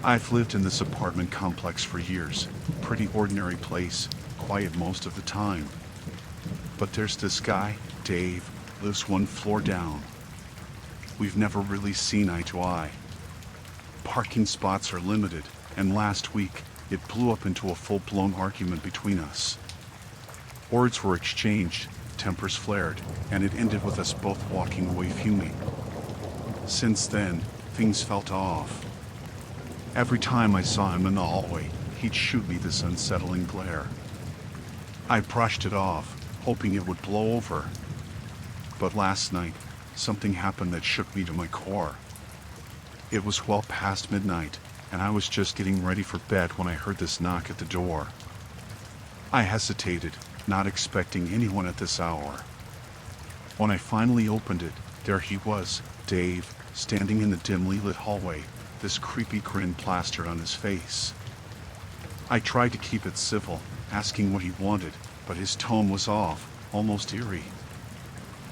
I've lived in this apartment complex for years. Pretty ordinary place, quiet most of the time. But there's this guy, Dave, lives one floor down. We've never really seen eye to eye. Parking spots are limited, and last week, it blew up into a full-blown argument between us. Words were exchanged, tempers flared, and it ended with us both walking away fuming. Since then, things felt off. Every time I saw him in the hallway, he'd shoot me this unsettling glare. I brushed it off, hoping it would blow over. But last night, something happened that shook me to my core. It was well past midnight, and I was just getting ready for bed when I heard this knock at the door. I hesitated, not expecting anyone at this hour. When I finally opened it, there he was, Dave, standing in the dimly lit hallway, this creepy grin plastered on his face. I tried to keep it civil, asking what he wanted, but his tone was off, almost eerie.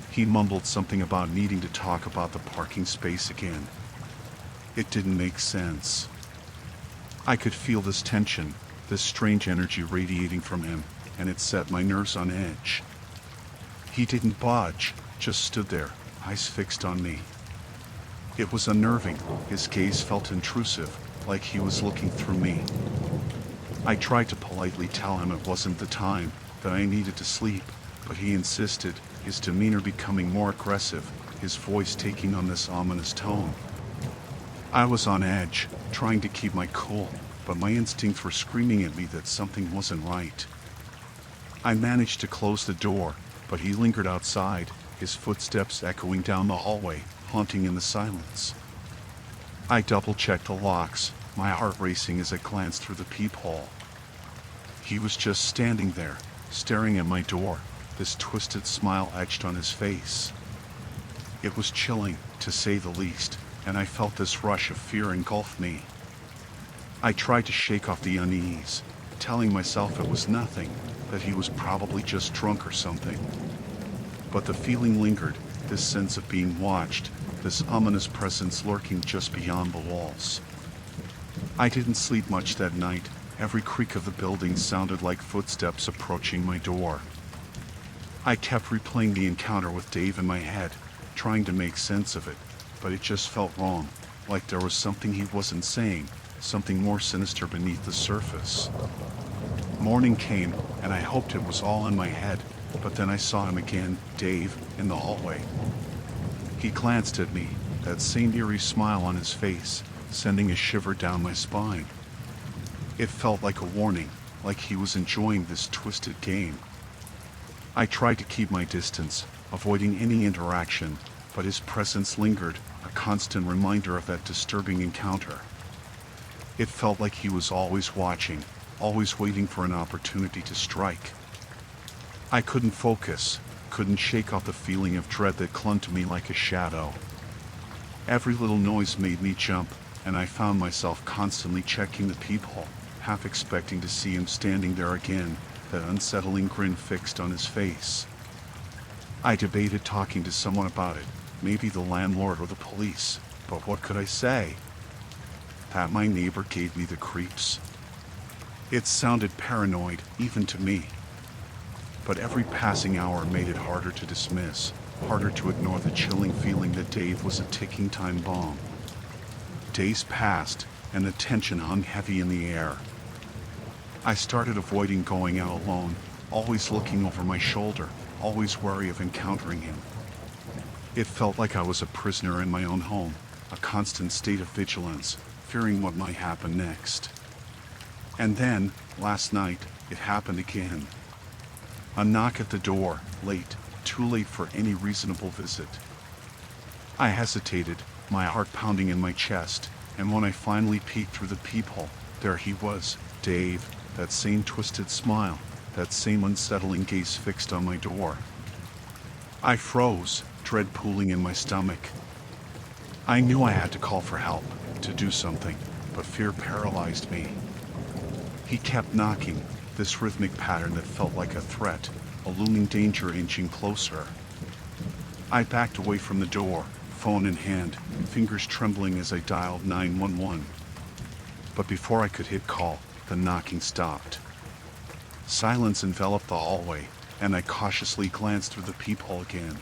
He mumbled something about needing to talk about the parking space again. It didn't make sense. I could feel this tension, this strange energy radiating from him, and it set my nerves on edge. He didn't budge, just stood there, eyes fixed on me. It was unnerving. His gaze felt intrusive, like he was looking through me. I tried to politely tell him it wasn't the time, that I needed to sleep, but he insisted, his demeanor becoming more aggressive, his voice taking on this ominous tone. I was on edge, trying to keep my cool, but my instincts were screaming at me that something wasn't right. I managed to close the door, but he lingered outside, his footsteps echoing down the hallway, haunting in the silence. I double-checked the locks, my heart racing as I glanced through the peephole. He was just standing there, staring at my door, this twisted smile etched on his face. It was chilling, to say the least, and I felt this rush of fear engulf me. I tried to shake off the unease, telling myself it was nothing, that he was probably just drunk or something. But the feeling lingered, this sense of being watched, this ominous presence lurking just beyond the walls. I didn't sleep much that night. Every creak of the building sounded like footsteps approaching my door. I kept replaying the encounter with Dave in my head, trying to make sense of it, but it just felt wrong, like there was something he wasn't saying, something more sinister beneath the surface. Morning came, and I hoped it was all in my head, but then I saw him again, Dave, in the hallway. He glanced at me, that same eerie smile on his face, sending a shiver down my spine. It felt like a warning, like he was enjoying this twisted game. I tried to keep my distance, avoiding any interaction, but his presence lingered, a constant reminder of that disturbing encounter. It felt like he was always watching, always waiting for an opportunity to strike. I couldn't focus, couldn't shake off the feeling of dread that clung to me like a shadow. Every little noise made me jump, and I found myself constantly checking the peephole, half expecting to see him standing there again, that unsettling grin fixed on his face. I debated talking to someone about it, maybe the landlord or the police, but what could I say? That my neighbor gave me the creeps. It sounded paranoid, even to me. But every passing hour made it harder to dismiss, harder to ignore the chilling feeling that Dave was a ticking time bomb. Days passed, and the tension hung heavy in the air. I started avoiding going out alone, always looking over my shoulder, always wary of encountering him. It felt like I was a prisoner in my own home, a constant state of vigilance, fearing what might happen next. And then, last night, it happened again. A knock at the door, late, too late for any reasonable visit. I hesitated, my heart pounding in my chest, and when I finally peeked through the peephole, there he was, Dave, that same twisted smile, that same unsettling gaze fixed on my door. I froze, dread pooling in my stomach. I knew I had to call for help, to do something, but fear paralyzed me. He kept knocking, this rhythmic pattern that felt like a threat, a looming danger inching closer. I backed away from the door, phone in hand, fingers trembling as I dialed 911. But before I could hit call, the knocking stopped. Silence enveloped the hallway, and I cautiously glanced through the peephole again.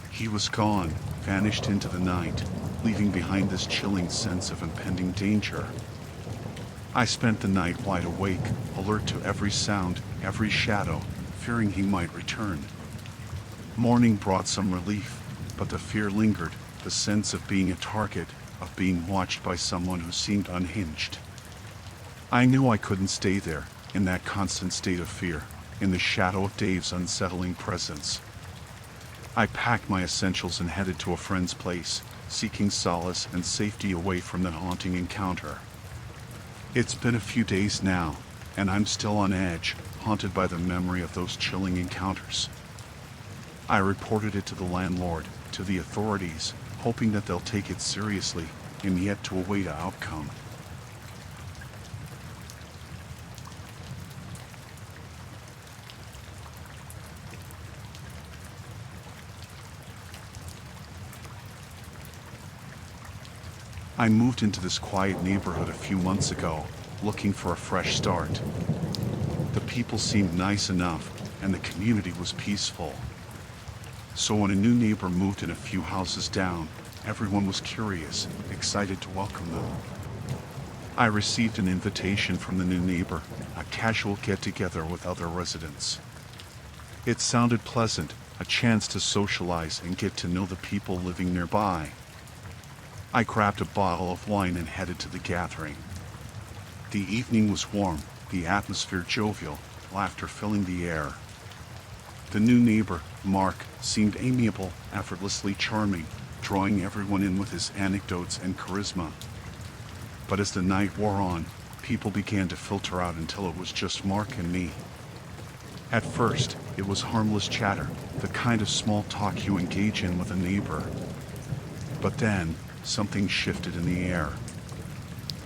He was gone, vanished into the night, leaving behind this chilling sense of impending danger. I spent the night wide awake, alert to every sound, every shadow, fearing he might return. Morning brought some relief, but the fear lingered, the sense of being a target, of being watched by someone who seemed unhinged. I knew I couldn't stay there, in that constant state of fear, in the shadow of Dave's unsettling presence. I packed my essentials and headed to a friend's place, seeking solace and safety away from the haunting encounter. It's been a few days now, and I'm still on edge, haunted by the memory of those chilling encounters. I reported it to the landlord, to the authorities, hoping that they'll take it seriously, and yet to await an outcome. I moved into this quiet neighborhood a few months ago, looking for a fresh start. The people seemed nice enough, and the community was peaceful. So when a new neighbor moved in a few houses down, everyone was curious, excited to welcome them. I received an invitation from the new neighbor, a casual get-together with other residents. It sounded pleasant, a chance to socialize and get to know the people living nearby. I grabbed a bottle of wine and headed to the gathering. The evening was warm, the atmosphere jovial, laughter filling the air. The new neighbor, Mark, seemed amiable, effortlessly charming, drawing everyone in with his anecdotes and charisma. But as the night wore on, people began to filter out until it was just Mark and me. At first, it was harmless chatter, the kind of small talk you engage in with a neighbor. But then, something shifted in the air.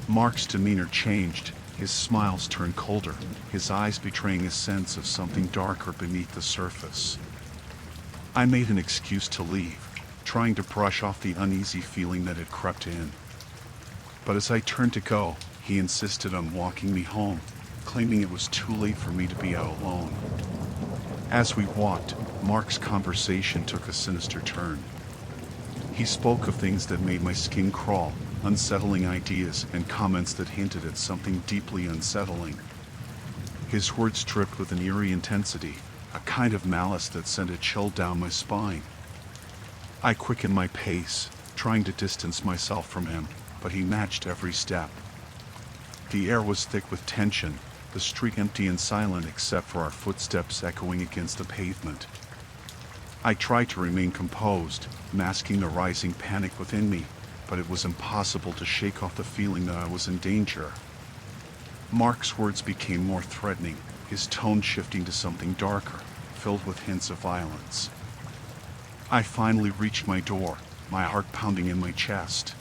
Mark's demeanor changed, his smiles turned colder, his eyes betraying a sense of something darker beneath the surface. I made an excuse to leave, trying to brush off the uneasy feeling that had crept in. But as I turned to go, he insisted on walking me home, claiming it was too late for me to be out alone. As we walked, Mark's conversation took a sinister turn. He spoke of things that made my skin crawl, unsettling ideas and comments that hinted at something deeply unsettling. His words dripped with an eerie intensity, a kind of malice that sent a chill down my spine. I quickened my pace, trying to distance myself from him, but he matched every step. The air was thick with tension, the street empty and silent except for our footsteps echoing against the pavement. I tried to remain composed, masking the rising panic within me, but it was impossible to shake off the feeling that I was in danger. Mark's words became more threatening, his tone shifting to something darker, filled with hints of violence. I finally reached my door, my heart pounding in my chest.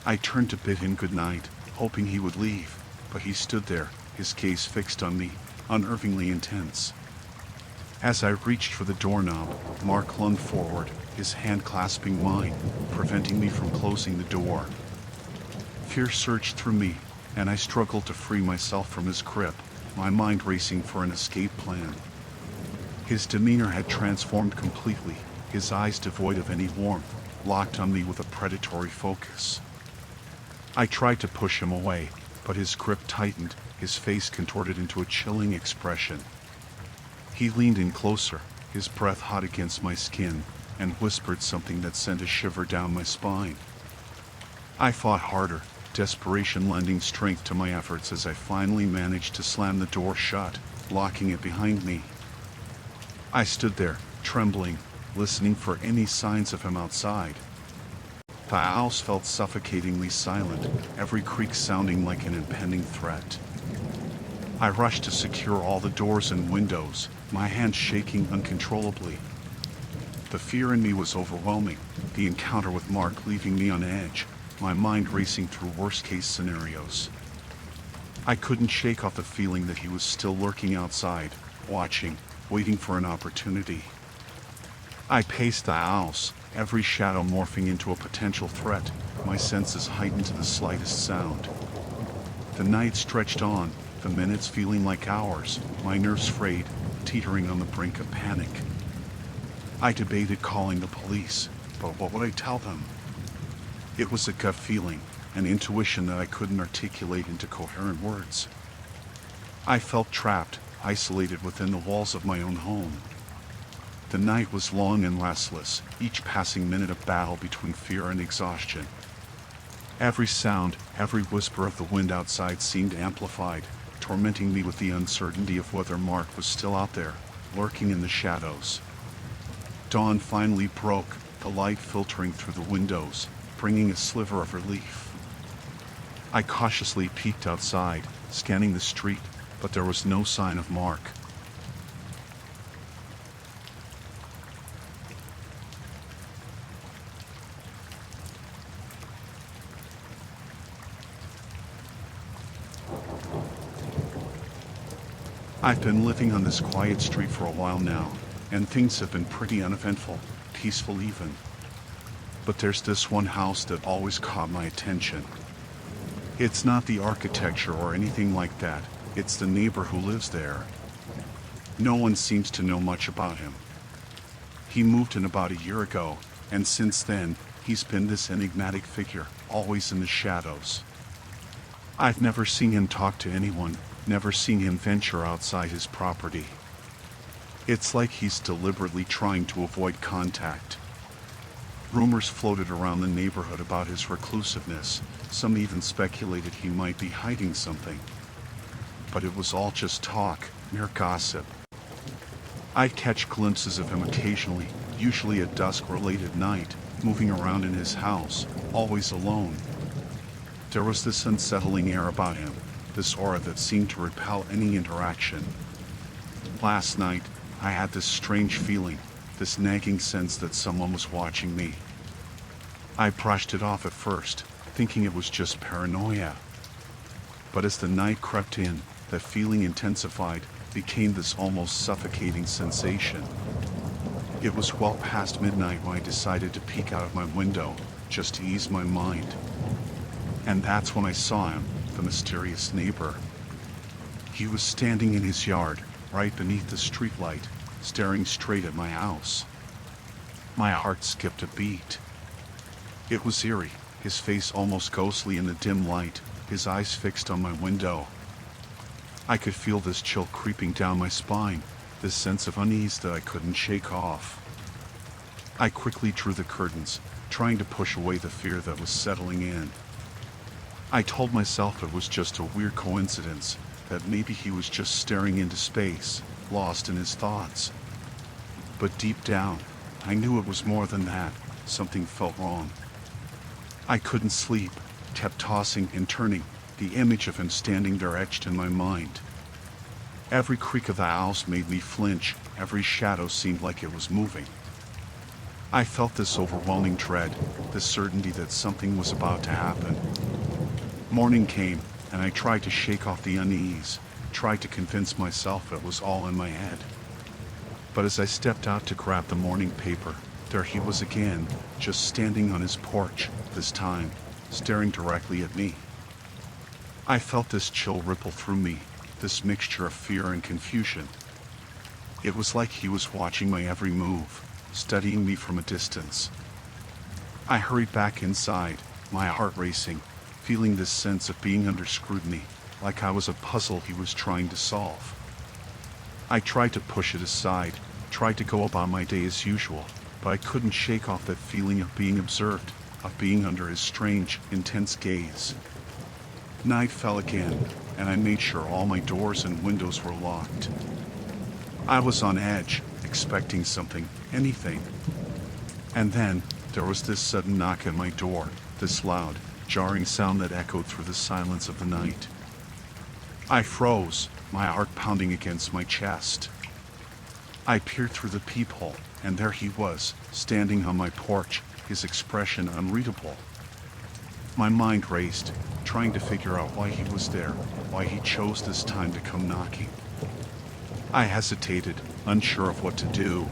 I turned to bid him good night, hoping he would leave, but he stood there, his gaze fixed on me, unnervingly intense. As I reached for the doorknob, Mark lunged forward, his hand clasping mine, preventing me from closing the door. Fear surged through me, and I struggled to free myself from his grip, my mind racing for an escape plan. His demeanor had transformed completely, his eyes devoid of any warmth, locked on me with a predatory focus. I tried to push him away, but his grip tightened, his face contorted into a chilling expression. He leaned in closer, his breath hot against my skin, and whispered something that sent a shiver down my spine. I fought harder, desperation lending strength to my efforts as I finally managed to slam the door shut, locking it behind me. I stood there, trembling, listening for any signs of him outside. The house felt suffocatingly silent, every creak sounding like an impending threat. I rushed to secure all the doors and windows, my hands shaking uncontrollably. The fear in me was overwhelming, the encounter with Mark leaving me on edge, my mind racing through worst-case scenarios. I couldn't shake off the feeling that he was still lurking outside, watching, waiting for an opportunity. I paced the house, every shadow morphing into a potential threat, my senses heightened to the slightest sound. The night stretched on, the minutes feeling like hours, my nerves frayed, teetering on the brink of panic. I debated calling the police, but what would I tell them? It was a gut feeling, an intuition that I couldn't articulate into coherent words. I felt trapped, isolated within the walls of my own home. The night was long and restless, each passing minute a battle between fear and exhaustion. Every sound, every whisper of the wind outside seemed amplified, tormenting me with the uncertainty of whether Mark was still out there, lurking in the shadows. Dawn finally broke, the light filtering through the windows, bringing a sliver of relief. I cautiously peeked outside, scanning the street, but there was no sign of Mark. I've been living on this quiet street for a while now, and things have been pretty uneventful, peaceful even. But there's this one house that always caught my attention. It's not the architecture or anything like that, it's the neighbor who lives there. No one seems to know much about him. He moved in about a year ago, and since then, he's been this enigmatic figure, always in the shadows. I've never seen him talk to anyone, never seen him venture outside his property. It's like he's deliberately trying to avoid contact. Rumors floated around the neighborhood about his reclusiveness, some even speculated he might be hiding something. But it was all just talk, mere gossip. I'd catch glimpses of him occasionally, usually at dusk or late at night, moving around in his house, always alone. There was this unsettling air about him, this aura that seemed to repel any interaction. Last night, I had this strange feeling, this nagging sense that someone was watching me. I brushed it off at first, thinking it was just paranoia. But as the night crept in, that feeling intensified, became this almost suffocating sensation. It was well past midnight when I decided to peek out of my window, just to ease my mind. And that's when I saw him, the mysterious neighbor. He was standing in his yard, right beneath the streetlight, staring straight at my house. My heart skipped a beat. It was eerie, his face almost ghostly in the dim light, his eyes fixed on my window. I could feel this chill creeping down my spine, this sense of unease that I couldn't shake off. I quickly drew the curtains, trying to push away the fear that was settling in. I told myself it was just a weird coincidence, that maybe he was just staring into space, lost in his thoughts. But deep down, I knew it was more than that. Something felt wrong. I couldn't sleep, kept tossing and turning, the image of him standing there etched in my mind. Every creak of the house made me flinch, every shadow seemed like it was moving. I felt this overwhelming dread, this certainty that something was about to happen. Morning came, and I tried to shake off the unease, tried to convince myself it was all in my head. But as I stepped out to grab the morning paper, there he was again, just standing on his porch, this time, staring directly at me. I felt this chill ripple through me, this mixture of fear and confusion. It was like he was watching my every move, studying me from a distance. I hurried back inside, my heart racing, feeling this sense of being under scrutiny, like I was a puzzle he was trying to solve. I tried to push it aside, tried to go about my day as usual, but I couldn't shake off that feeling of being observed, of being under his strange, intense gaze. Night fell again, and I made sure all my doors and windows were locked. I was on edge, expecting something, anything. And then, there was this sudden knock at my door, this loud, jarring sound that echoed through the silence of the night. I froze, my heart pounding against my chest. I peered through the peephole, and there he was, standing on my porch, his expression unreadable. My mind raced, trying to figure out why he was there, why he chose this time to come knocking. I hesitated, unsure of what to do.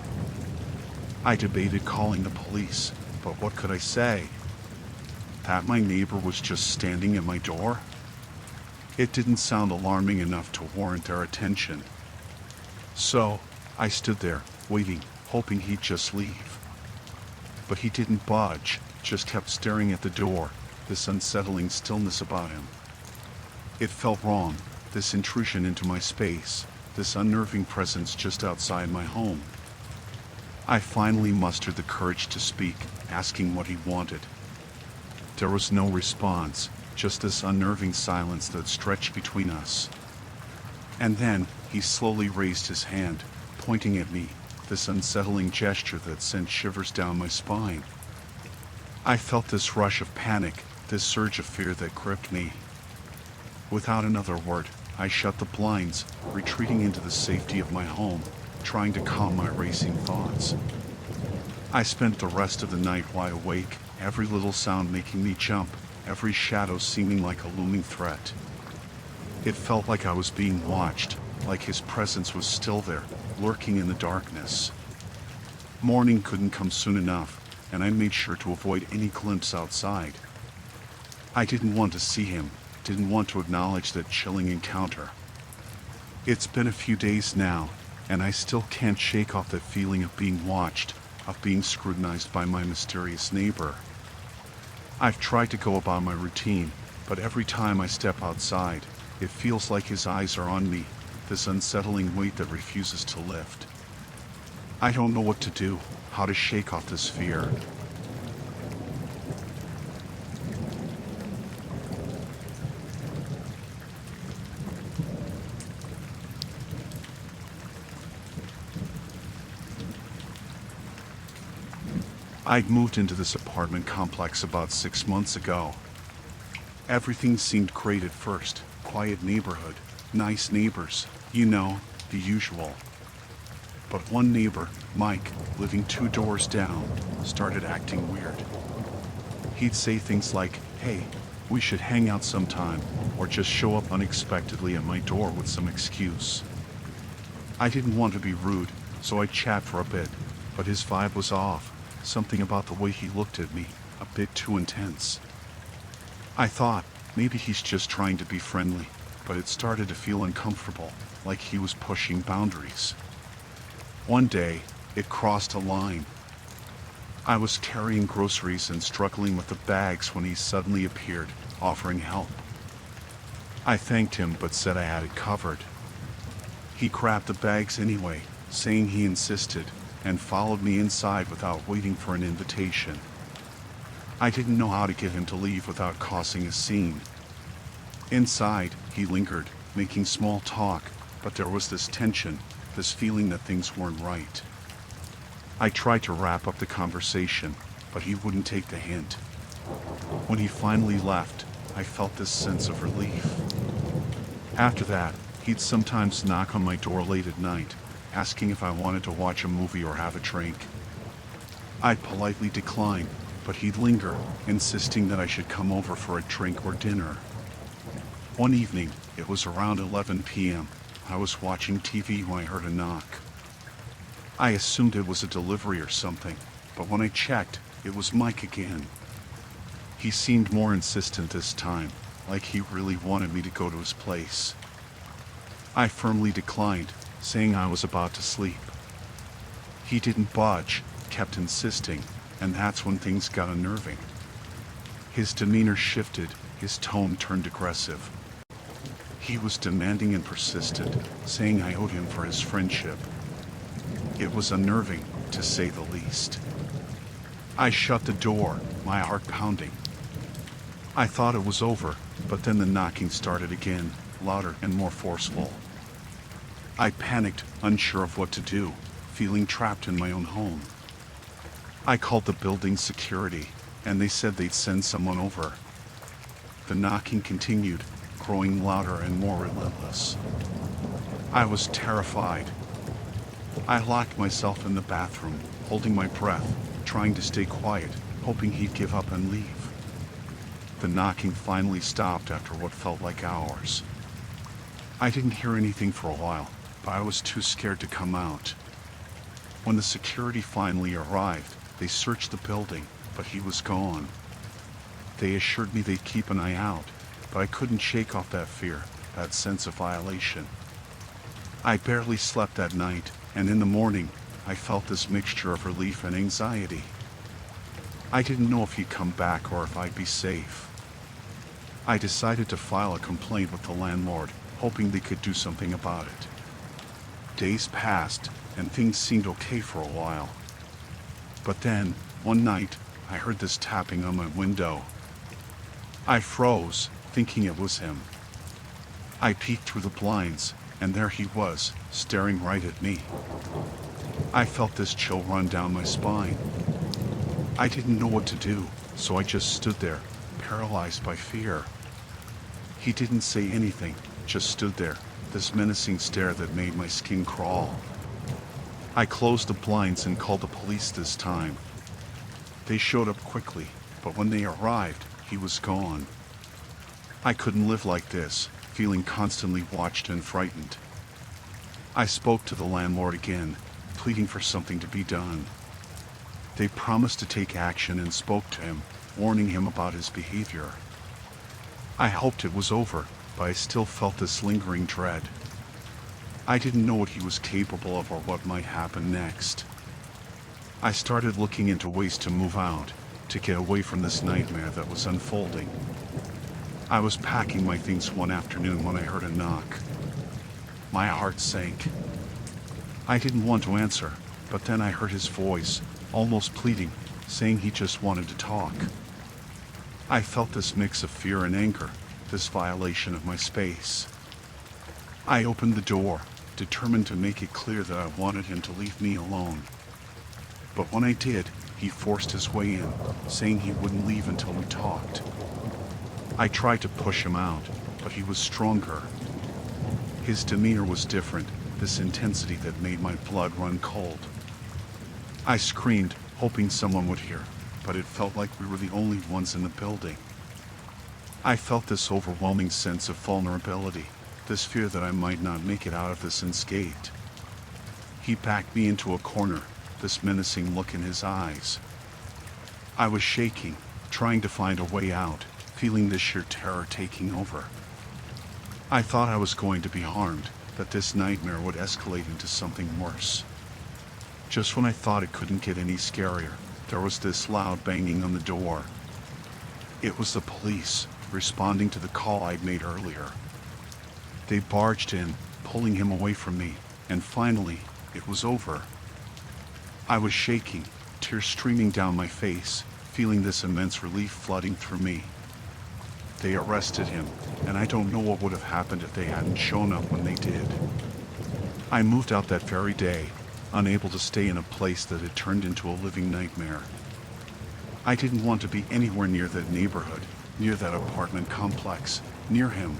I debated calling the police, but what could I say? That my neighbor was just standing at my door? It didn't sound alarming enough to warrant their attention. So, I stood there, waiting, hoping he'd just leave. But he didn't budge, just kept staring at the door, this unsettling stillness about him. It felt wrong, this intrusion into my space, this unnerving presence just outside my home. I finally mustered the courage to speak, asking what he wanted. There was no response, just this unnerving silence that stretched between us. And then, he slowly raised his hand, pointing at me, this unsettling gesture that sent shivers down my spine. I felt this rush of panic, this surge of fear that gripped me. Without another word, I shut the blinds, retreating into the safety of my home, trying to calm my racing thoughts. I spent the rest of the night wide awake, every little sound making me jump, every shadow seeming like a looming threat. It felt like I was being watched, like his presence was still there, lurking in the darkness. Morning couldn't come soon enough, and I made sure to avoid any glimpse outside. I didn't want to see him, didn't want to acknowledge that chilling encounter. It's been a few days now, and I still can't shake off that feeling of being watched, of being scrutinized by my mysterious neighbor. I've tried to go about my routine, but every time I step outside, it feels like his eyes are on me, this unsettling weight that refuses to lift. I don't know what to do, how to shake off this fear. I'd moved into this apartment complex about 6 months ago. Everything seemed great at first, quiet neighborhood, nice neighbors, you know, the usual. But one neighbor, Mike, living 2 doors down, started acting weird. He'd say things like, "Hey, we should hang out sometime," or just show up unexpectedly at my door with some excuse. I didn't want to be rude, so I'd chat for a bit, but his vibe was off. Something about the way he looked at me, a bit too intense. I thought, maybe he's just trying to be friendly, but it started to feel uncomfortable, like he was pushing boundaries. One day, it crossed a line. I was carrying groceries and struggling with the bags when he suddenly appeared, offering help. I thanked him but said I had it covered. He grabbed the bags anyway, saying he insisted, and followed me inside without waiting for an invitation. I didn't know how to get him to leave without causing a scene. Inside, he lingered, making small talk, but there was this tension, this feeling that things weren't right. I tried to wrap up the conversation, but he wouldn't take the hint. When he finally left, I felt this sense of relief. After that, he'd sometimes knock on my door late at night, asking if I wanted to watch a movie or have a drink. I'd politely decline, but he'd linger, insisting that I should come over for a drink or dinner. One evening, it was around 11 p.m., I was watching TV when I heard a knock. I assumed it was a delivery or something, but when I checked, it was Mike again. He seemed more insistent this time, like he really wanted me to go to his place. I firmly declined, saying I was about to sleep. He didn't budge, kept insisting, and that's when things got unnerving. His demeanor shifted, his tone turned aggressive. He was demanding and persistent, saying I owed him for his friendship. It was unnerving, to say the least. I shut the door, my heart pounding. I thought it was over, but then the knocking started again, louder and more forceful. I panicked, unsure of what to do, feeling trapped in my own home. I called the building's security, and they said they'd send someone over. The knocking continued, growing louder and more relentless. I was terrified. I locked myself in the bathroom, holding my breath, trying to stay quiet, hoping he'd give up and leave. The knocking finally stopped after what felt like hours. I didn't hear anything for a while, but I was too scared to come out. When the security finally arrived, they searched the building, but he was gone. They assured me they'd keep an eye out, but I couldn't shake off that fear, that sense of violation. I barely slept that night, and in the morning, I felt this mixture of relief and anxiety. I didn't know if he'd come back or if I'd be safe. I decided to file a complaint with the landlord, hoping they could do something about it. Days passed, and things seemed okay for a while. But then, one night, I heard this tapping on my window. I froze, thinking it was him. I peeked through the blinds, and there he was, staring right at me. I felt this chill run down my spine. I didn't know what to do, so I just stood there, paralyzed by fear. He didn't say anything, just stood there, this menacing stare that made my skin crawl. I closed the blinds and called the police this time. They showed up quickly, but when they arrived, he was gone. I couldn't live like this, feeling constantly watched and frightened. I spoke to the landlord again, pleading for something to be done. They promised to take action and spoke to him, warning him about his behavior. I hoped it was over, but I still felt this lingering dread. I didn't know what he was capable of or what might happen next. I started looking into ways to move out, to get away from this nightmare that was unfolding. I was packing my things one afternoon when I heard a knock. My heart sank. I didn't want to answer, but then I heard his voice, almost pleading, saying he just wanted to talk. I felt this mix of fear and anger, this violation of my space. I opened the door, determined to make it clear that I wanted him to leave me alone. But when I did, he forced his way in, saying he wouldn't leave until we talked. I tried to push him out, but he was stronger. His demeanor was different, this intensity that made my blood run cold. I screamed, hoping someone would hear, but it felt like we were the only ones in the building. I felt this overwhelming sense of vulnerability, this fear that I might not make it out of this unscathed. He backed me into a corner, this menacing look in his eyes. I was shaking, trying to find a way out, feeling this sheer terror taking over. I thought I was going to be harmed, that this nightmare would escalate into something worse. Just when I thought it couldn't get any scarier, there was this loud banging on the door. It was the police, responding to the call I'd made earlier. They barged in, pulling him away from me, and finally, it was over. I was shaking, tears streaming down my face, feeling this immense relief flooding through me. They arrested him, and I don't know what would have happened if they hadn't shown up when they did. I moved out that very day, unable to stay in a place that had turned into a living nightmare. I didn't want to be anywhere near that neighborhood, near that apartment complex, near him.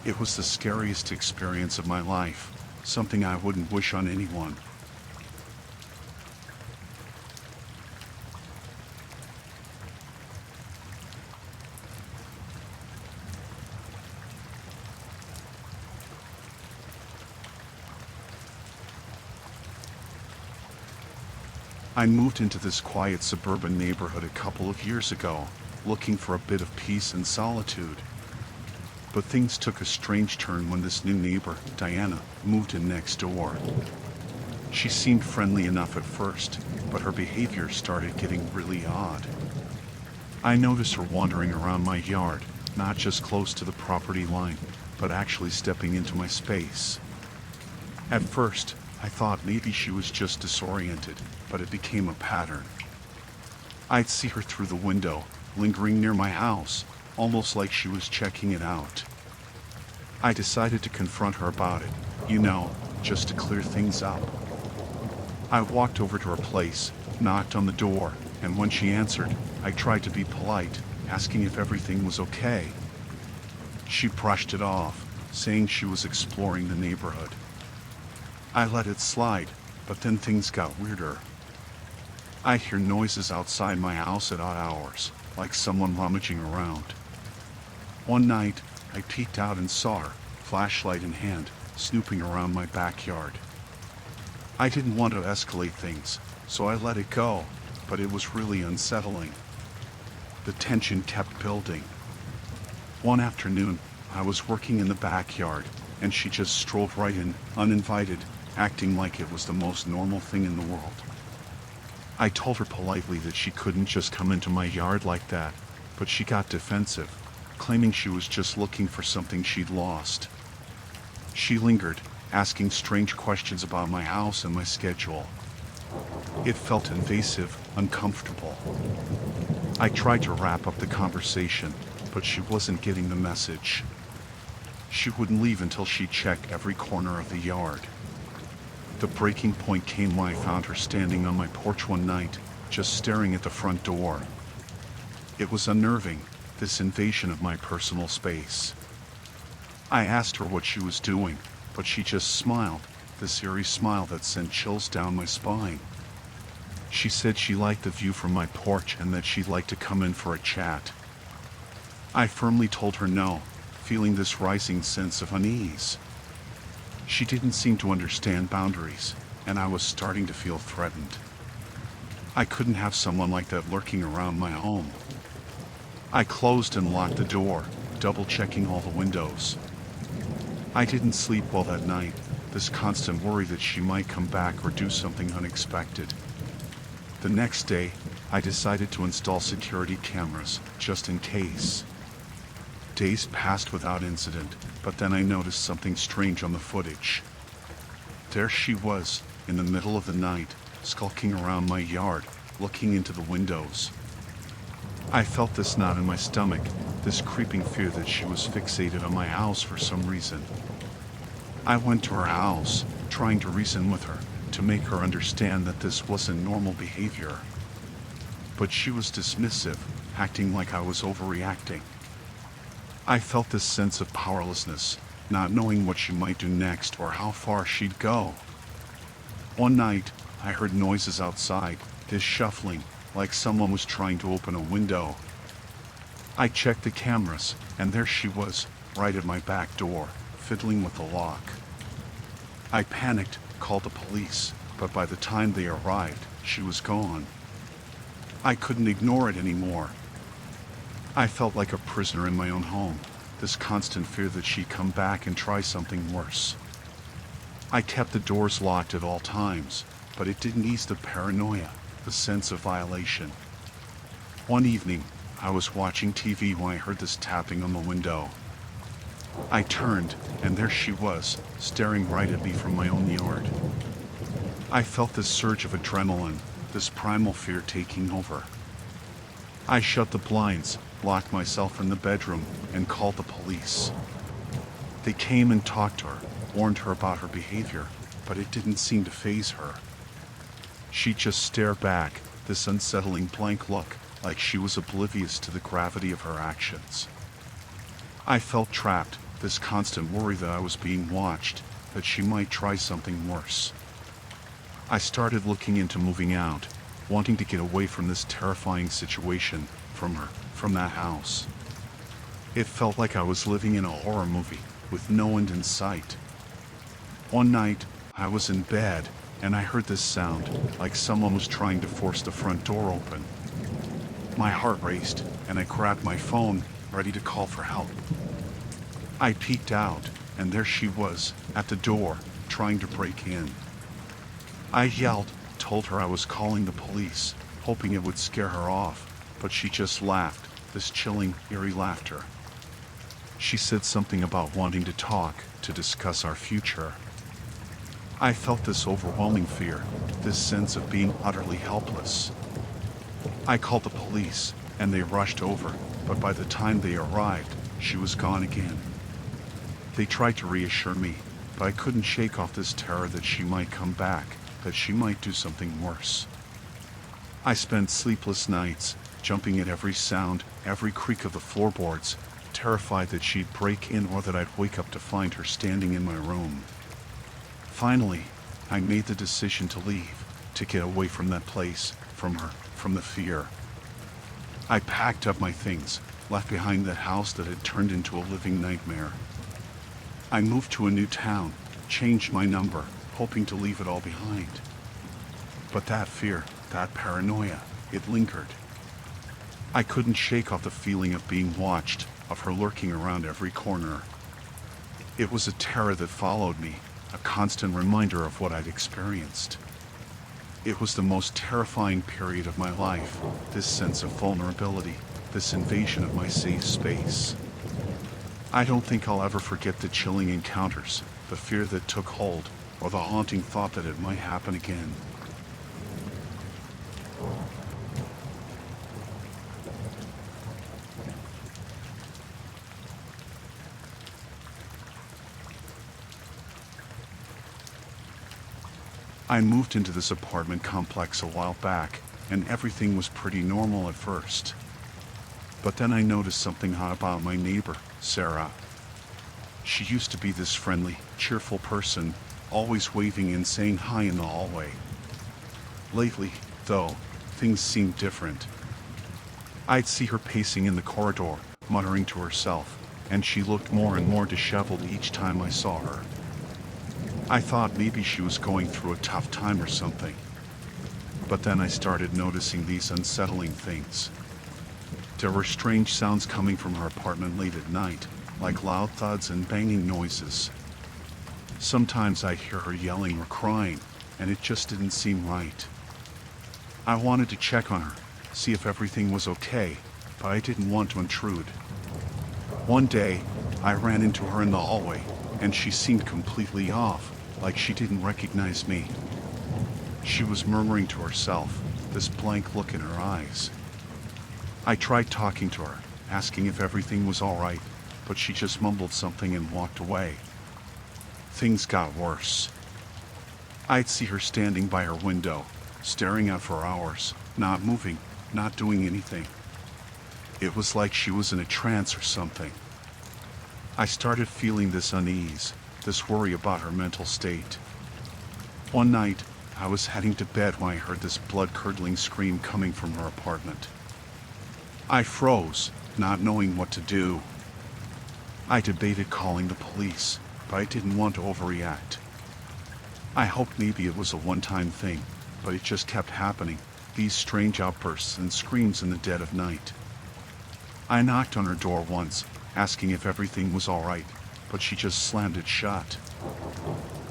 It was the scariest experience of my life, something I wouldn't wish on anyone. I moved into this quiet suburban neighborhood a couple of years ago, looking for a bit of peace and solitude. But things took a strange turn when this new neighbor, Diana, moved in next door. She seemed friendly enough at first, but her behavior started getting really odd. I noticed her wandering around my yard, not just close to the property line, but actually stepping into my space. At first, I thought maybe she was just disoriented, but it became a pattern. I'd see her through the window, lingering near my house, almost like she was checking it out. I decided to confront her about it, just to clear things up. I walked over to her place, knocked on the door, and when she answered, I tried to be polite, asking if everything was okay. She brushed it off, saying she was exploring the neighborhood. I let it slide, but then things got weirder. I'd hear noises outside my house at odd hours, like someone rummaging around. One night, I peeked out and saw her, flashlight in hand, snooping around my backyard. I didn't want to escalate things, so I let it go, but it was really unsettling. The tension kept building. One afternoon, I was working in the backyard, and she just strolled right in, uninvited, acting like it was the most normal thing in the world. I told her politely that she couldn't just come into my yard like that, but she got defensive, claiming she was just looking for something she'd lost. She lingered, asking strange questions about my house and my schedule. It felt invasive, uncomfortable. I tried to wrap up the conversation, but she wasn't getting the message. She wouldn't leave until she checked every corner of the yard. The breaking point came when I found her standing on my porch one night, just staring at the front door. It was unnerving, this invasion of my personal space. I asked her what she was doing, but she just smiled, this eerie smile that sent chills down my spine. She said she liked the view from my porch and that she'd like to come in for a chat. I firmly told her no, feeling this rising sense of unease. She didn't seem to understand boundaries, and I was starting to feel threatened. I couldn't have someone like that lurking around my home. I closed and locked the door, double-checking all the windows. I didn't sleep well that night, this constant worry that she might come back or do something unexpected. The next day, I decided to install security cameras, just in case. Days passed without incident, but then I noticed something strange on the footage. There she was, in the middle of the night, skulking around my yard, looking into the windows. I felt this knot in my stomach, this creeping fear that she was fixated on my house for some reason. I went to her house, trying to reason with her, to make her understand that this wasn't normal behavior. But she was dismissive, acting like I was overreacting. I felt this sense of powerlessness, not knowing what she might do next or how far she'd go. One night, I heard noises outside, this shuffling, like someone was trying to open a window. I checked the cameras, and there she was, right at my back door, fiddling with the lock. I panicked, called the police, but by the time they arrived, she was gone. I couldn't ignore it anymore. I felt like a prisoner in my own home, this constant fear that she'd come back and try something worse. I kept the doors locked at all times, but it didn't ease the paranoia, the sense of violation. One evening, I was watching TV when I heard this tapping on the window. I turned, and there she was, staring right at me from my own yard. I felt this surge of adrenaline, this primal fear taking over. I shut the blinds, locked myself in the bedroom, and called the police. They came and talked to her, warned her about her behavior, but it didn't seem to faze her. She'd just stare back, this unsettling blank look, like she was oblivious to the gravity of her actions. I felt trapped, this constant worry that I was being watched, that she might try something worse. I started looking into moving out, wanting to get away from this terrifying situation, from her, from that house. It felt like I was living in a horror movie, with no end in sight. One night, I was in bed, and I heard this sound, like someone was trying to force the front door open. My heart raced, and I grabbed my phone, ready to call for help. I peeked out, and there she was, at the door, trying to break in. I yelled, told her I was calling the police, hoping it would scare her off, but she just laughed, this chilling, eerie laughter. She said something about wanting to talk, to discuss our future. I felt this overwhelming fear, this sense of being utterly helpless. I called the police, and they rushed over, but by the time they arrived, she was gone again. They tried to reassure me, but I couldn't shake off this terror that she might come back, that she might do something worse. I spent sleepless nights, jumping at every sound, every creak of the floorboards, terrified that she'd break in or that I'd wake up to find her standing in my room. Finally, I made the decision to leave, to get away from that place, from her, from the fear. I packed up my things, left behind that house that had turned into a living nightmare. I moved to a new town, changed my number, hoping to leave it all behind. But that fear, that paranoia, it lingered. I couldn't shake off the feeling of being watched, of her lurking around every corner. It was a terror that followed me, a constant reminder of what I'd experienced. It was the most terrifying period of my life, this sense of vulnerability, this invasion of my safe space. I don't think I'll ever forget the chilling encounters, the fear that took hold, or the haunting thought that it might happen again. I moved into this apartment complex a while back, and everything was pretty normal at first. But then I noticed something odd about my neighbor, Sarah. She used to be this friendly, cheerful person, always waving and saying hi in the hallway. Lately, though, things seemed different. I'd see her pacing in the corridor, muttering to herself, and she looked more and more disheveled each time I saw her. I thought maybe she was going through a tough time or something. But then I started noticing these unsettling things. There were strange sounds coming from her apartment late at night, like loud thuds and banging noises. Sometimes I'd hear her yelling or crying, and it just didn't seem right. I wanted to check on her, see if everything was okay, but I didn't want to intrude. One day, I ran into her in the hallway, and she seemed completely off, like she didn't recognize me. She was murmuring to herself, this blank look in her eyes. I tried talking to her, asking if everything was all right, but she just mumbled something and walked away. Things got worse. I'd see her standing by her window, staring out for hours, not moving, not doing anything. It was like she was in a trance or something. I started feeling this unease, this worry about her mental state. One night, I was heading to bed when I heard this blood-curdling scream coming from her apartment. I froze, not knowing what to do. I debated calling the police, but I didn't want to overreact. I hoped maybe it was a one-time thing, but it just kept happening, these strange outbursts and screams in the dead of night. I knocked on her door once, asking if everything was all right, but she just slammed it shut.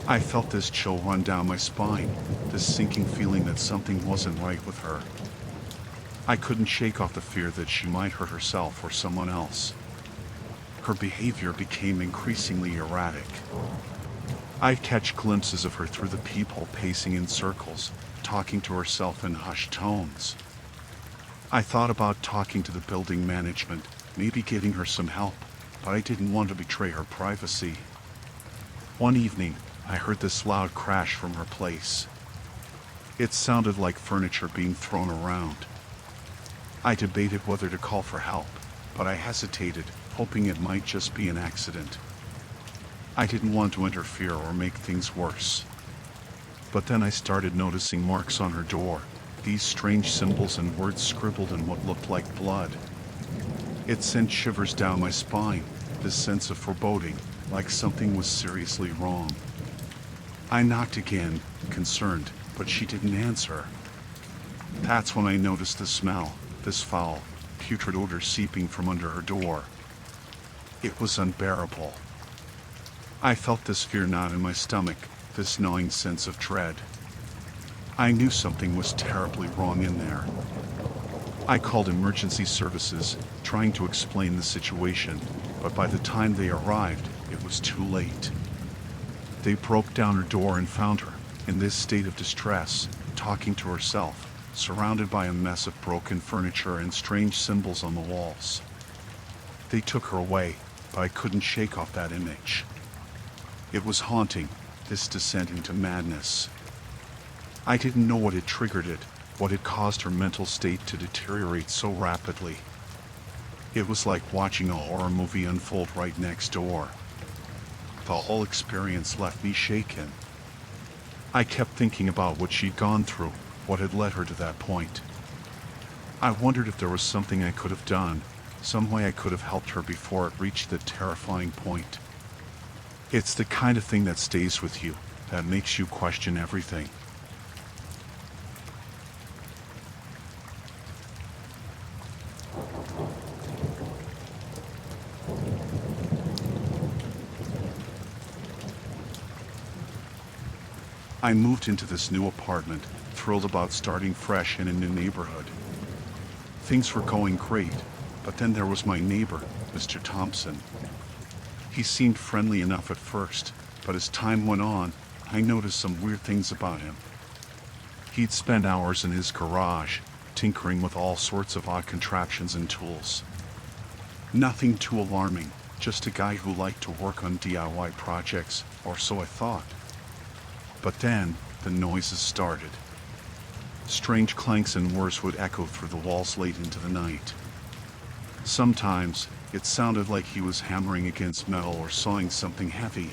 I felt this chill run down my spine, this sinking feeling that something wasn't right with her. I couldn't shake off the fear that she might hurt herself or someone else. Her behavior became increasingly erratic. I'd catch glimpses of her through the peephole, pacing in circles, talking to herself in hushed tones. I thought about talking to the building management, maybe getting her some help, but I didn't want to betray her privacy. One evening, I heard this loud crash from her place. It sounded like furniture being thrown around. I debated whether to call for help, but I hesitated, hoping it might just be an accident. I didn't want to interfere or make things worse. But then I started noticing marks on her door, these strange symbols and words scribbled in what looked like blood. It sent shivers down my spine, this sense of foreboding, like something was seriously wrong. I knocked again, concerned, but she didn't answer. That's when I noticed the smell, this foul, putrid odor seeping from under her door. It was unbearable. I felt this fear knot in my stomach, this gnawing sense of dread. I knew something was terribly wrong in there. I called emergency services, trying to explain the situation, but by the time they arrived, it was too late. They broke down her door and found her, in this state of distress, talking to herself, surrounded by a mess of broken furniture and strange symbols on the walls. They took her away, but I couldn't shake off that image. It was haunting, this descent into madness. I didn't know what had triggered it, what had caused her mental state to deteriorate so rapidly. It was like watching a horror movie unfold right next door. The whole experience left me shaken. I kept thinking about what she'd gone through, what had led her to that point. I wondered if there was something I could have done, some way I could have helped her before it reached the terrifying point. It's the kind of thing that stays with you, that makes you question everything. I moved into this new apartment, thrilled about starting fresh in a new neighborhood. Things were going great, but then there was my neighbor, Mr. Thompson. He seemed friendly enough at first, but as time went on, I noticed some weird things about him. He'd spend hours in his garage, tinkering with all sorts of odd contraptions and tools. Nothing too alarming, just a guy who liked to work on DIY projects, or so I thought. But then, the noises started. Strange clanks and whirs would echo through the walls late into the night. Sometimes, it sounded like he was hammering against metal or sawing something heavy.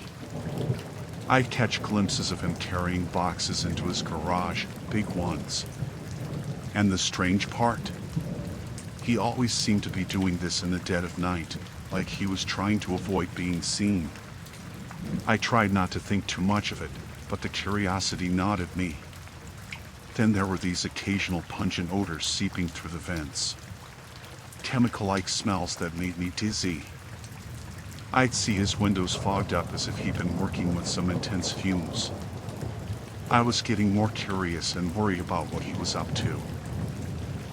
I'd catch glimpses of him carrying boxes into his garage, big ones. And the strange part? He always seemed to be doing this in the dead of night, like he was trying to avoid being seen. I tried not to think too much of it, but the curiosity gnawed at me. Then there were these occasional pungent odors seeping through the vents. Chemical-like smells that made me dizzy. I'd see his windows fogged up as if he'd been working with some intense fumes. I was getting more curious and worried about what he was up to.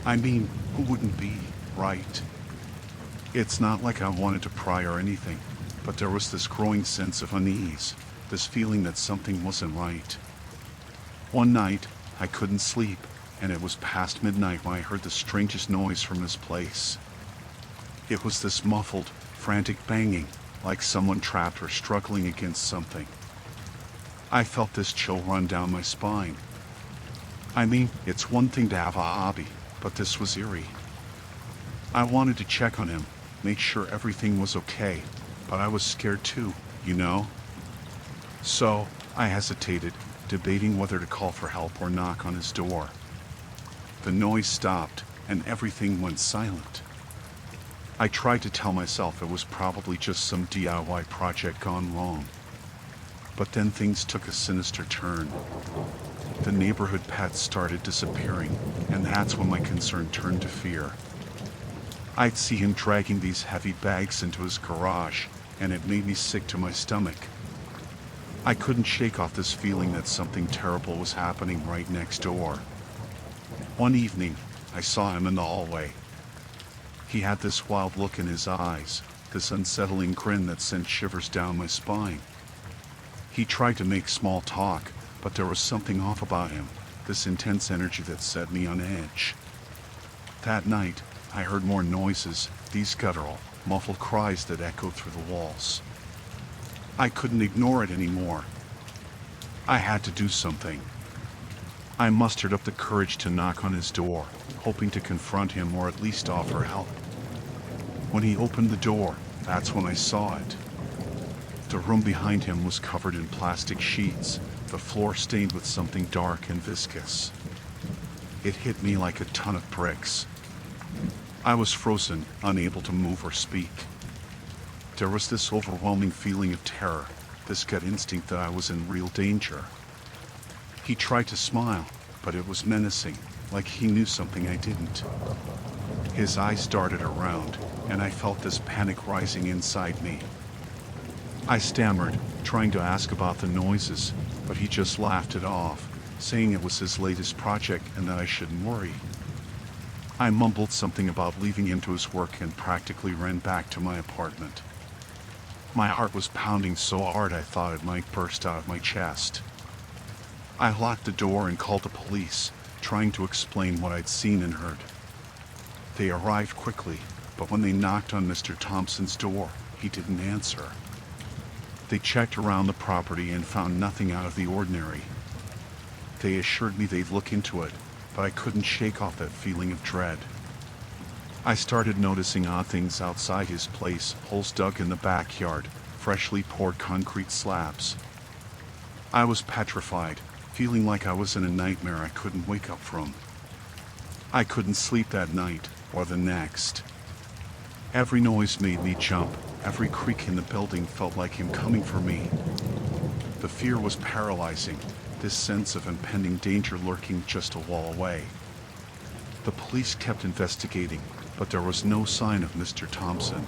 I mean, who wouldn't be, right? It's not like I wanted to pry or anything, but there was this growing sense of unease, this feeling that something wasn't right. One night, I couldn't sleep, and it was past midnight when I heard the strangest noise from his place. It was this muffled, frantic banging, like someone trapped or struggling against something. I felt this chill run down my spine. I mean, it's one thing to have a hobby, but this was eerie. I wanted to check on him, make sure everything was okay, but I was scared too, you know? So, I hesitated, debating whether to call for help or knock on his door. The noise stopped, and everything went silent. I tried to tell myself it was probably just some DIY project gone wrong. But then things took a sinister turn. The neighborhood pets started disappearing, and that's when my concern turned to fear. I'd see him dragging these heavy bags into his garage, and it made me sick to my stomach. I couldn't shake off this feeling that something terrible was happening right next door. One evening, I saw him in the hallway. He had this wild look in his eyes, this unsettling grin that sent shivers down my spine. He tried to make small talk, but there was something off about him, this intense energy that set me on edge. That night, I heard more noises, these guttural, muffled cries that echoed through the walls. I couldn't ignore it anymore. I had to do something. I mustered up the courage to knock on his door, hoping to confront him or at least offer help. When he opened the door, that's when I saw it. The room behind him was covered in plastic sheets, the floor stained with something dark and viscous. It hit me like a ton of bricks. I was frozen, unable to move or speak. There was this overwhelming feeling of terror, this gut instinct that I was in real danger. He tried to smile, but it was menacing, like he knew something I didn't. His eyes darted around, and I felt this panic rising inside me. I stammered, trying to ask about the noises, but he just laughed it off, saying it was his latest project and that I shouldn't worry. I mumbled something about leaving him to his work and practically ran back to my apartment. My heart was pounding so hard I thought it might burst out of my chest. I locked the door and called the police, trying to explain what I'd seen and heard. They arrived quickly, but when they knocked on Mr. Thompson's door, he didn't answer. They checked around the property and found nothing out of the ordinary. They assured me they'd look into it, but I couldn't shake off that feeling of dread. I started noticing odd things outside his place, holes dug in the backyard, freshly poured concrete slabs. I was petrified, feeling like I was in a nightmare I couldn't wake up from. I couldn't sleep that night, or the next. Every noise made me jump, every creak in the building felt like him coming for me. The fear was paralyzing, this sense of impending danger lurking just a wall away. The police kept investigating, but there was no sign of Mr. Thompson.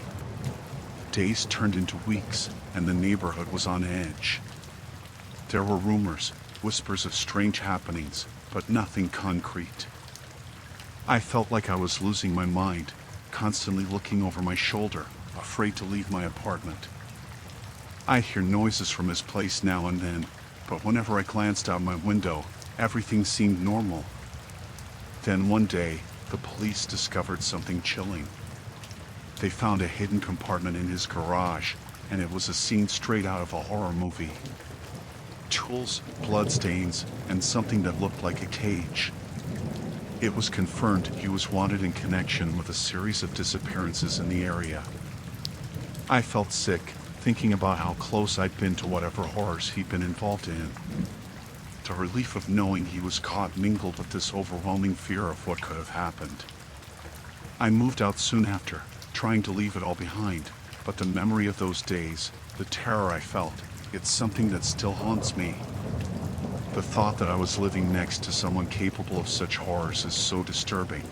Days turned into weeks, and the neighborhood was on edge. There were rumors, whispers of strange happenings, but nothing concrete. I felt like I was losing my mind, constantly looking over my shoulder, afraid to leave my apartment. I'd hear noises from his place now and then, but whenever I glanced out my window, everything seemed normal. Then one day, the police discovered something chilling. They found a hidden compartment in his garage, and it was a scene straight out of a horror movie. Tools, bloodstains, and something that looked like a cage. It was confirmed he was wanted in connection with a series of disappearances in the area. I felt sick, thinking about how close I'd been to whatever horrors he'd been involved in. The relief of knowing he was caught mingled with this overwhelming fear of what could have happened. I moved out soon after, trying to leave it all behind, but the memory of those days, the terror I felt, it's something that still haunts me. The thought that I was living next to someone capable of such horrors is so disturbing.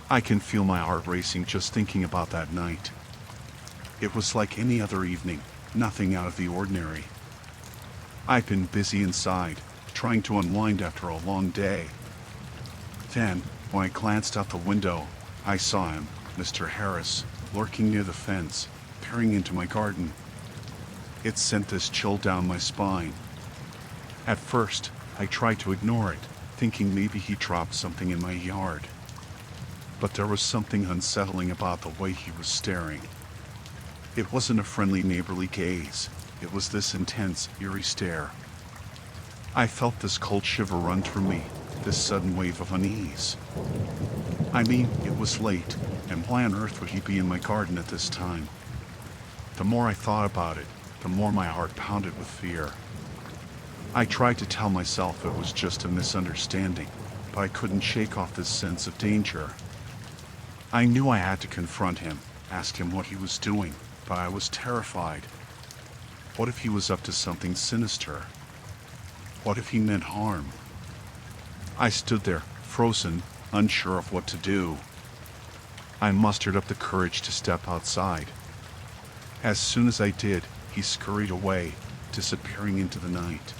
I can feel my heart racing just thinking about that night. It was like any other evening, nothing out of the ordinary. I'd been busy inside, trying to unwind after a long day. Then, when I glanced out the window, I saw him, Mr. Harris, lurking near the fence, peering into my garden. It sent this chill down my spine. At first, I tried to ignore it, thinking maybe he dropped something in my yard. But there was something unsettling about the way he was staring. It wasn't a friendly neighborly gaze. It was this intense, eerie stare. I felt this cold shiver run through me, this sudden wave of unease. I mean, it was late, and why on earth would he be in my garden at this time? The more I thought about it, the more my heart pounded with fear. I tried to tell myself it was just a misunderstanding, but I couldn't shake off this sense of danger. I knew I had to confront him, ask him what he was doing, but I was terrified. What if he was up to something sinister? What if he meant harm? I stood there, frozen, unsure of what to do. I mustered up the courage to step outside. As soon as I did, he scurried away, disappearing into the night.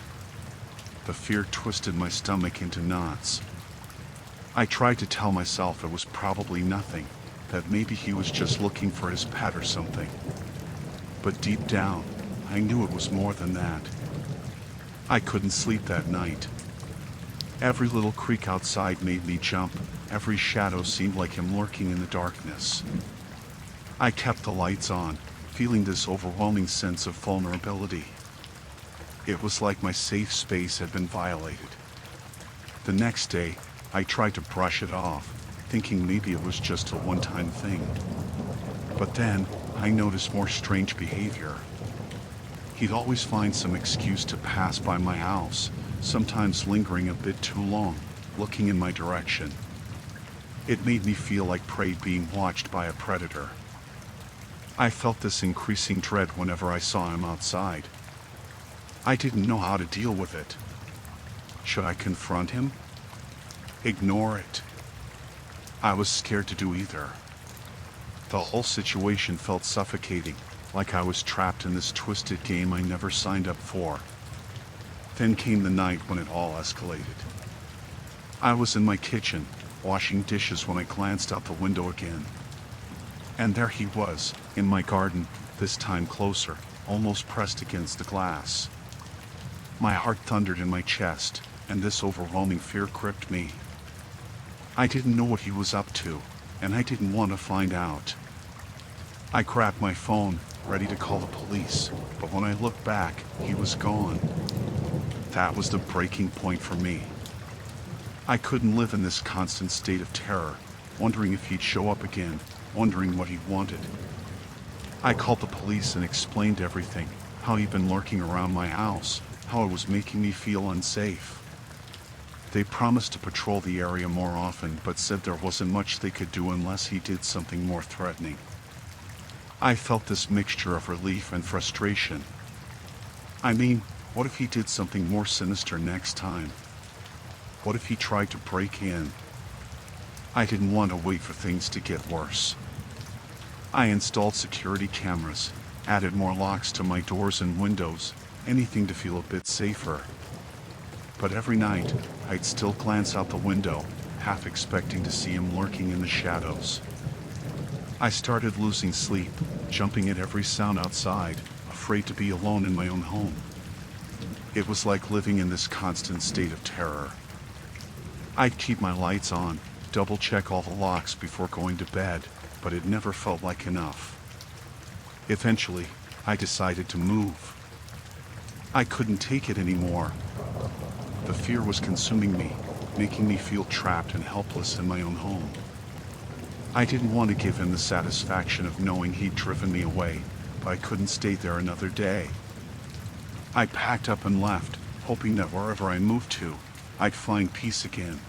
The fear twisted my stomach into knots. I tried to tell myself it was probably nothing, that maybe he was just looking for his pet or something. But deep down, I knew it was more than that. I couldn't sleep that night. Every little creak outside made me jump. Every shadow seemed like him lurking in the darkness. I kept the lights on, feeling this overwhelming sense of vulnerability. It was like my safe space had been violated. The next day, I tried to brush it off, thinking maybe it was just a one-time thing. But then, I noticed more strange behavior. He'd always find some excuse to pass by my house, sometimes lingering a bit too long, looking in my direction. It made me feel like prey being watched by a predator. I felt this increasing dread whenever I saw him outside. I didn't know how to deal with it. Should I confront him? Ignore it? I was scared to do either. The whole situation felt suffocating, like I was trapped in this twisted game I never signed up for. Then came the night when it all escalated. I was in my kitchen, washing dishes when I glanced out the window again. And there he was, in my garden, this time closer, almost pressed against the glass. My heart thundered in my chest, and this overwhelming fear gripped me. I didn't know what he was up to, and I didn't want to find out. I grabbed my phone, ready to call the police, but when I looked back, he was gone. That was the breaking point for me. I couldn't live in this constant state of terror, wondering if he'd show up again, wondering what he wanted. I called the police and explained everything, how he'd been lurking around my house, how it was making me feel unsafe. They promised to patrol the area more often, but said there wasn't much they could do unless he did something more threatening. I felt this mixture of relief and frustration. I mean, What if he did something more sinister next time? What if he tried to break in? I didn't want to wait for things to get worse. I installed security cameras, added more locks to my doors and windows, anything to feel a bit safer. But every night, I'd still glance out the window, half expecting to see him lurking in the shadows. I started losing sleep, jumping at every sound outside, afraid to be alone in my own home. It was like living in this constant state of terror. I'd keep my lights on, double-check all the locks before going to bed, but it never felt like enough. Eventually, I decided to move. I couldn't take it anymore. The fear was consuming me, making me feel trapped and helpless in my own home. I didn't want to give him the satisfaction of knowing he'd driven me away, but I couldn't stay there another day. I packed up and left, hoping that wherever I moved to, I'd find peace again.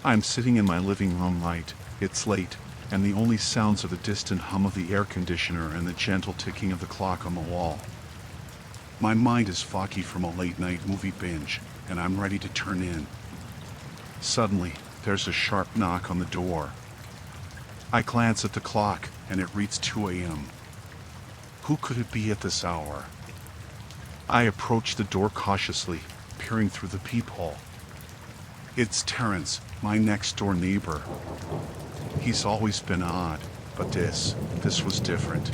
I'm sitting in my living room light. It's late, and the only sounds are the distant hum of the air conditioner and the gentle ticking of the clock on the wall. My mind is foggy from a late-night movie binge, and I'm ready to turn in. Suddenly, there's a sharp knock on the door. I glance at the clock, and it reads 2 a.m. Who could it be at this hour? I approach the door cautiously, peering through the peephole. It's Terrence, my next-door neighbor. He's always been odd, but this was different.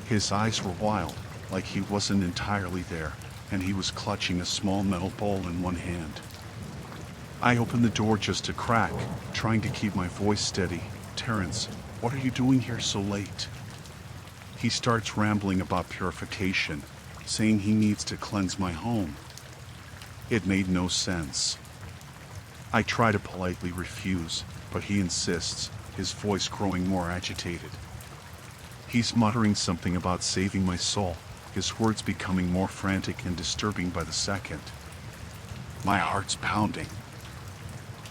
His eyes were wild, like he wasn't entirely there, and he was clutching a small metal bowl in one hand. I opened the door just a crack, trying to keep my voice steady. Terrence, what are you doing here so late? He starts rambling about purification, saying he needs to cleanse my home. It made no sense. I try to politely refuse, but he insists, his voice growing more agitated. He's muttering something about saving my soul, his words becoming more frantic and disturbing by the second. My heart's pounding.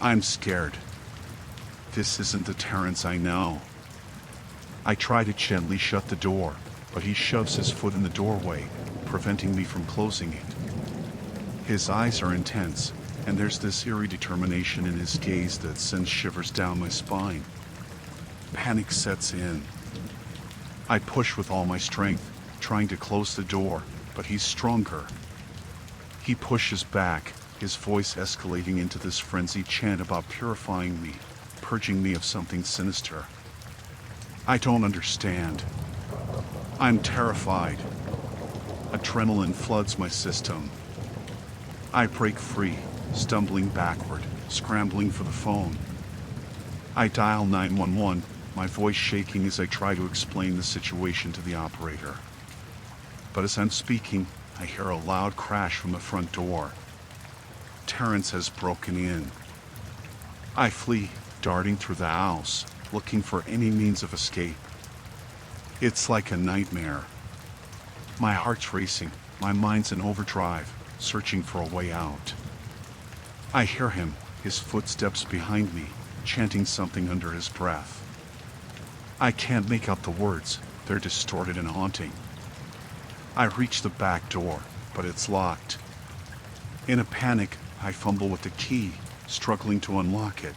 I'm scared. This isn't the Terrence I know. I try to gently shut the door, but he shoves his foot in the doorway, preventing me from closing it. His eyes are intense, and there's this eerie determination in his gaze that sends shivers down my spine. Panic sets in. I push with all my strength, trying to close the door, but he's stronger. He pushes back, his voice escalating into this frenzied chant about purifying me, purging me of something sinister. I don't understand. I'm terrified. Adrenaline floods my system. I break free, stumbling backward, scrambling for the phone. I dial 911, my voice shaking as I try to explain the situation to the operator. But as I'm speaking, I hear a loud crash from the front door. Terrence has broken in. I flee, darting through the house, looking for any means of escape. It's like a nightmare. My heart's racing, my mind's in overdrive, searching for a way out. I hear him, his footsteps behind me, chanting something under his breath. I can't make out the words, they're distorted and haunting. I reach the back door, but it's locked. In a panic, I fumble with the key, struggling to unlock it.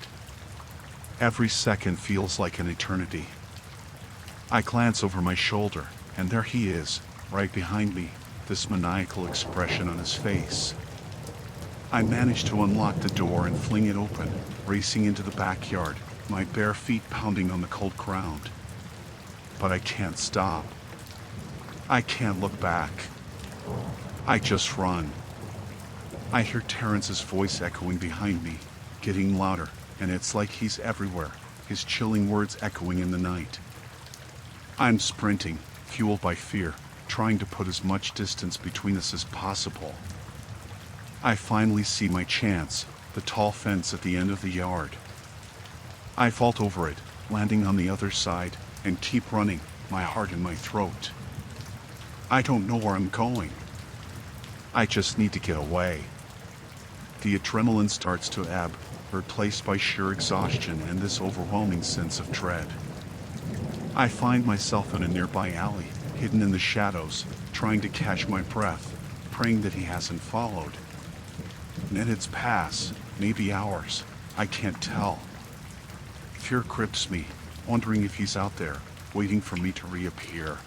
Every second feels like an eternity. I glance over my shoulder, and there he is, right behind me, this maniacal expression on his face. I manage to unlock the door and fling it open, racing into the backyard, my bare feet pounding on the cold ground. But I can't stop. I can't look back. I just run. I hear Terrence's voice echoing behind me, getting louder, and it's like he's everywhere, his chilling words echoing in the night. I'm sprinting, fueled by fear, trying to put as much distance between us as possible. I finally see my chance, the tall fence at the end of the yard. I vault over it, landing on the other side, and keep running, my heart in my throat. I don't know where I'm going. I just need to get away. The adrenaline starts to ebb, replaced by sheer exhaustion and this overwhelming sense of dread. I find myself in a nearby alley, hidden in the shadows, trying to catch my breath, praying that he hasn't followed. Minutes pass, maybe hours, I can't tell. Fear grips me, wondering if he's out there, waiting for me to reappear.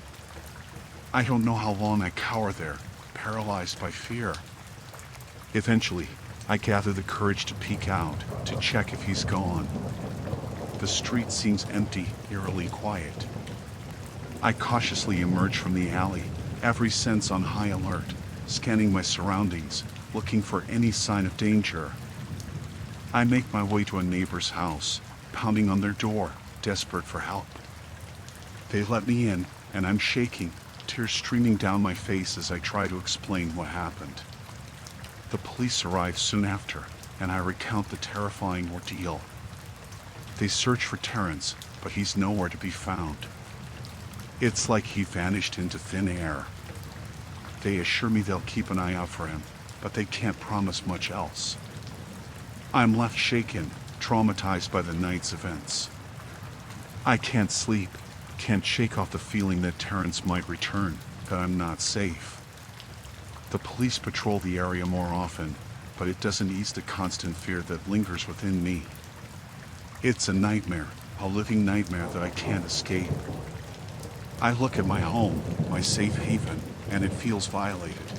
I don't know how long I cower there, paralyzed by fear. Eventually, I gather the courage to peek out, to check if he's gone. The street seems empty, eerily quiet. I cautiously emerge from the alley, every sense on high alert, scanning my surroundings, looking for any sign of danger. I make my way to a neighbor's house, pounding on their door, desperate for help. They let me in, and I'm shaking, tears streaming down my face as I try to explain what happened. The police arrive soon after, and I recount the terrifying ordeal. They search for Terrence, but he's nowhere to be found. It's like he vanished into thin air. They assure me they'll keep an eye out for him, but they can't promise much else. I'm left shaken, traumatized by the night's events. I can't sleep, can't shake off the feeling that Terrence might return, that I'm not safe. The police patrol the area more often, but it doesn't ease the constant fear that lingers within me. It's a nightmare, a living nightmare that I can't escape. I look at my home, my safe haven, and it feels violated.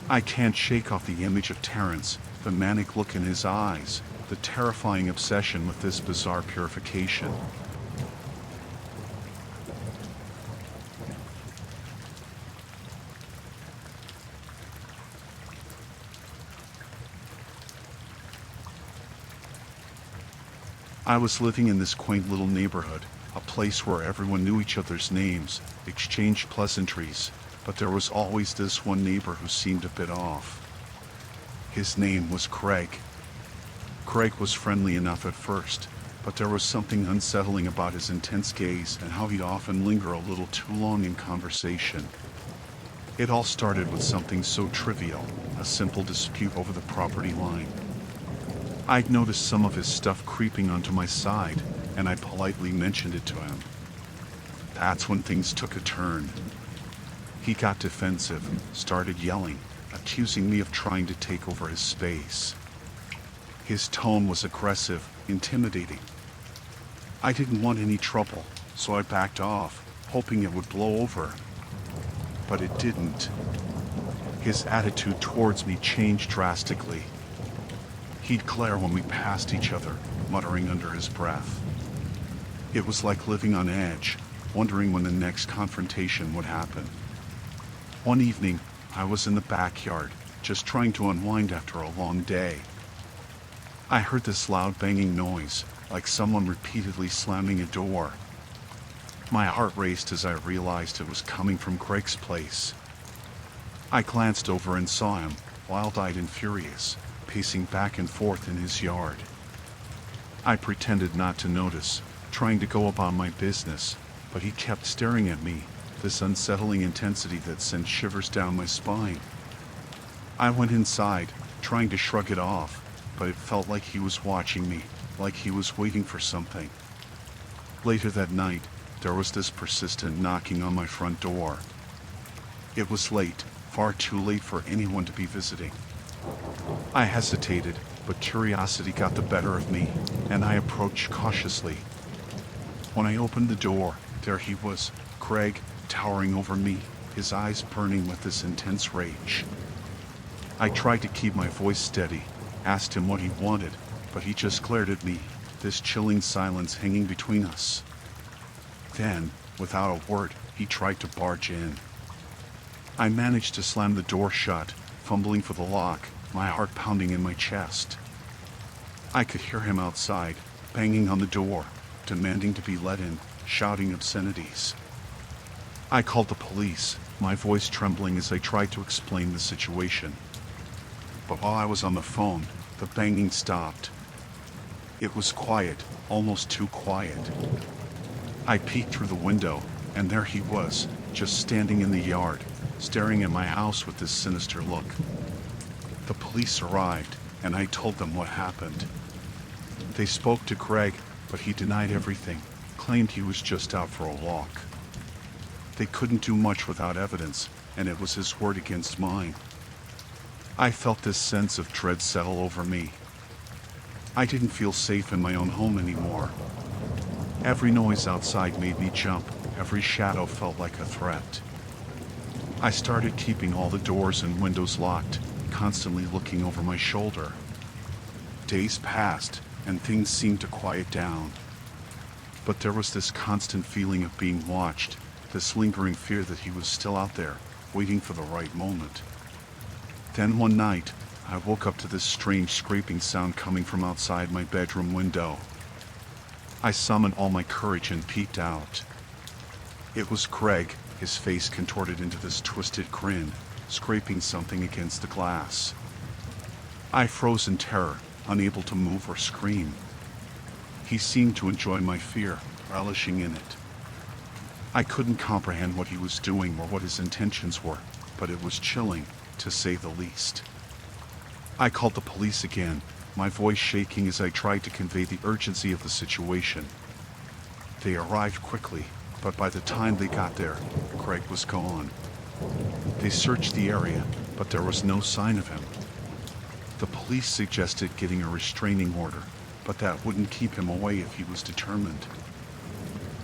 I can't shake off the image of Terrence, the manic look in his eyes, the terrifying obsession with this bizarre purification. I was living in this quaint little neighborhood, a place where everyone knew each other's names, exchanged pleasantries, but there was always this one neighbor who seemed a bit off. His name was Craig. Craig was friendly enough at first, but there was something unsettling about his intense gaze and how he'd often linger a little too long in conversation. It all started with something so trivial, a simple dispute over the property line. I'd noticed some of his stuff creeping onto my side, and I politely mentioned it to him. That's when things took a turn. He got defensive, started yelling, accusing me of trying to take over his space. His tone was aggressive, intimidating. I didn't want any trouble, so I backed off, hoping it would blow over. But it didn't. His attitude towards me changed drastically. He'd glare when we passed each other, muttering under his breath. It was like living on edge, wondering when the next confrontation would happen. One evening, I was in the backyard, just trying to unwind after a long day. I heard this loud banging noise, like someone repeatedly slamming a door. My heart raced as I realized it was coming from Craig's place. I glanced over and saw him, wild-eyed and furious, pacing back and forth in his yard. I pretended not to notice, trying to go about my business, but he kept staring at me, this unsettling intensity that sent shivers down my spine. I went inside, trying to shrug it off, but it felt like he was watching me, like he was waiting for something. Later that night, there was this persistent knocking on my front door. It was late, far too late for anyone to be visiting. I hesitated, but curiosity got the better of me, and I approached cautiously. When I opened the door, there he was, Craig, towering over me, his eyes burning with this intense rage. I tried to keep my voice steady, asked him what he wanted, but he just glared at me, this chilling silence hanging between us. Then, without a word, he tried to barge in. I managed to slam the door shut, fumbling for the lock, my heart pounding in my chest. I could hear him outside, banging on the door, demanding to be let in, shouting obscenities. I called the police, my voice trembling as I tried to explain the situation. But while I was on the phone, the banging stopped. It was quiet, almost too quiet. I peeked through the window, and there he was, just standing in the yard, staring at my house with this sinister look. The police arrived, and I told them what happened. They spoke to Greg, but he denied everything, claimed he was just out for a walk. They couldn't do much without evidence, and it was his word against mine. I felt this sense of dread settle over me. I didn't feel safe in my own home anymore. Every noise outside made me jump, every shadow felt like a threat. I started keeping all the doors and windows locked, constantly looking over my shoulder. Days passed, and things seemed to quiet down. But there was this constant feeling of being watched, this lingering fear that he was still out there, waiting for the right moment. Then one night, I woke up to this strange scraping sound coming from outside my bedroom window. I summoned all my courage and peeked out. It was Greg, his face contorted into this twisted grin, scraping something against the glass. I froze in terror, unable to move or scream. He seemed to enjoy my fear, relishing in it. I couldn't comprehend what he was doing or what his intentions were, but it was chilling, to say the least. I called the police again, my voice shaking as I tried to convey the urgency of the situation. They arrived quickly, but by the time they got there, Greg was gone. They searched the area, but there was no sign of him. The police suggested getting a restraining order, but that wouldn't keep him away if he was determined.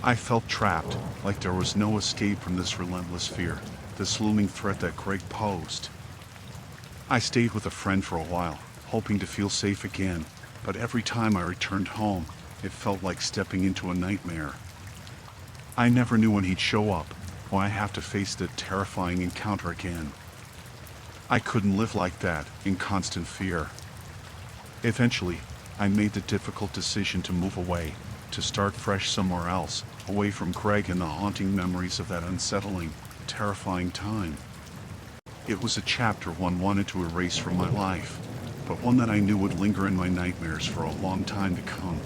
I felt trapped, like there was no escape from this relentless fear, this looming threat that Greg posed. I stayed with a friend for a while, hoping to feel safe again, but every time I returned home, it felt like stepping into a nightmare. I never knew when he'd show up, or I'd have to face the terrifying encounter again. I couldn't live like that, in constant fear. Eventually, I made the difficult decision to move away, to start fresh somewhere else, away from Greg and the haunting memories of that unsettling, terrifying time. It was a chapter one wanted to erase from my life, but one that I knew would linger in my nightmares for a long time to come.